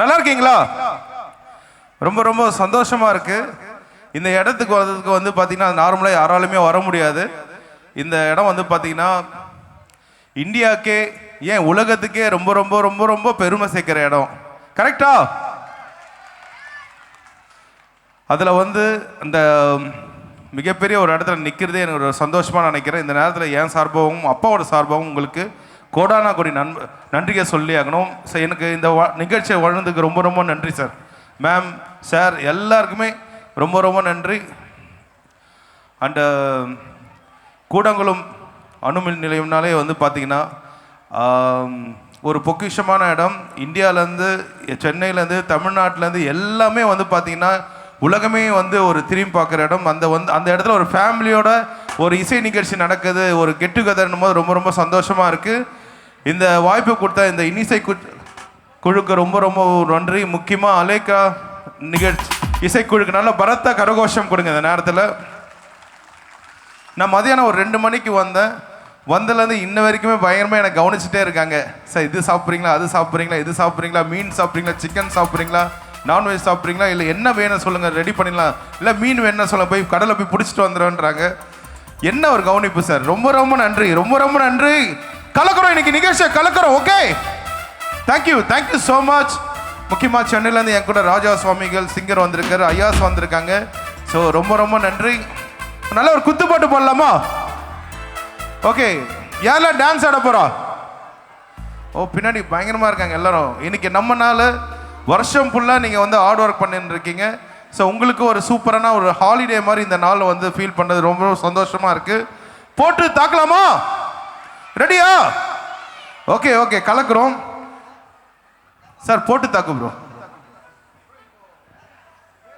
நல்லா இருக்கீங்களா? ரொம்ப ரொம்ப சந்தோஷமா இருக்கு. இந்த இடத்துக்கு வர்றதுக்கு வந்து பார்த்தீங்கன்னா நார்மலாக யாராலுமே வர முடியாது. இந்த இடம் வந்து பார்த்தீங்கன்னா இந்தியாவுக்கே ஏன் உலகத்துக்கே ரொம்ப ரொம்ப ரொம்ப ரொம்ப பெருமை சேர்க்கிற இடம். கரெக்டா? அதில் வந்து இந்த மிகப்பெரிய ஒரு இடத்துல நிற்கிறதே எனக்கு ஒரு சந்தோஷமாக நினைக்கிறேன். இந்த நேரத்தில் என் சார்பாகவும் அப்பாவோட சார்பாகவும் உங்களுக்கு கோடானா கோடி நன்றியை சொல்லி ஆகணும். சார், எனக்கு இந்த நிகழ்ச்சியை வழங்குறதுக்கு ரொம்ப ரொம்ப நன்றி சார். மேம், சார், எல்லாருக்குமே ரொம்ப ரொம்ப நன்றி. அண்டு கூடங்குளம் அணுமின் நிலையம்னாலே வந்து பார்த்திங்கன்னா ஒரு பொக்கிஷமான இடம். இந்தியாவிலேருந்து, சென்னையிலேருந்து, தமிழ்நாட்டிலேருந்து எல்லாமே வந்து பார்த்திங்கன்னா உலகமே வந்து ஒரு திரும்பி பார்க்குற இடம். அந்த இடத்துல ஒரு ஃபேமிலியோட ஒரு இசை நிகழ்ச்சி நடக்குது, ஒரு கெட் டுகெதர்னும் போது ரொம்ப ரொம்ப சந்தோஷமாக இருக்குது. இந்த வாய்ப்பு கொடுத்த இந்த இன்னிசை குழுக்கு ரொம்ப ரொம்ப நன்றி. முக்கியமாக அலேக்கா நிகழ்ச்சி இசைக்குழுக்கு நல்ல பரத்த கரகோஷம் கொடுங்க. இந்த நேரத்தில் நான் மதியானம் ஒரு 2 மணிக்கு வந்ததுலேருந்து இன்ன வரைக்குமே பயங்கரமாக எனக்கு கவனிச்சுட்டே இருக்காங்க. சார், இது சாப்பிட்றீங்களா, அது சாப்பிட்றீங்களா, இது சாப்பிட்றீங்களா, மீன் சாப்பிட்றீங்களா, சிக்கன் சாப்பிட்றீங்களா, நான்வெஜ் சாப்பிட்றீங்களா, இல்லை என்ன வேணும் சொல்லுங்கள், ரெடி பண்ணிடலாம், இல்லை மீன் வேணும்னா சொல்லுங்கள், போய் கடலை போய் பிடிச்சிட்டு வந்துடுன்றாங்க. என்ன ஒரு கவனிப்பு சார். ரொம்ப ரொம்ப நன்றி, ரொம்ப ரொம்ப நன்றி. கலக்கிறோம், இன்னைக்கு நிகழ்ச்சியை கலக்கிறோம். Okay, thank you so much. முக்கியமாக சென்னையிலேருந்து என் கூட ராஜா சுவாமிகள் சிங்கர் வந்திருக்காரு, ஐயாஸ் வந்திருக்காங்க. ஸோ ரொம்ப ரொம்ப நன்றி. நல்ல ஒரு குத்துப்பாட்டு போடலாமா? ஓகே, யாரெல்லாம் டான்ஸ் ஆட போகிறா? ஓ, பின்னாடி பயங்கரமாக இருக்காங்க எல்லாரும். இன்னைக்கு நம்ம நாள், வருஷம் ஃபுல்லாக நீங்கள் வந்து ஹார்ட் ஒர்க் பண்ணிட்டு இருக்கீங்க. ஸோ உங்களுக்கு ஒரு சூப்பரான ஒரு ஹாலிடே மாதிரி இந்த நாள் வந்து ஃபீல் பண்ணுறது ரொம்ப சந்தோஷமாக இருக்குது. போட்டு தாக்கலாமா? ரெடியா? ஓகே, கலக்குறோம் சார். போட்டு தாக்கு ப்ரோ.